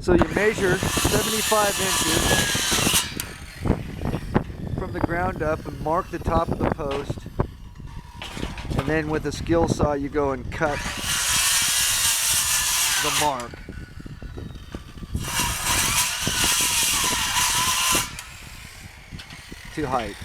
So you measure 75 inches from the ground up and mark the top of the post. And then with a skill saw you go and cut the mark. To height.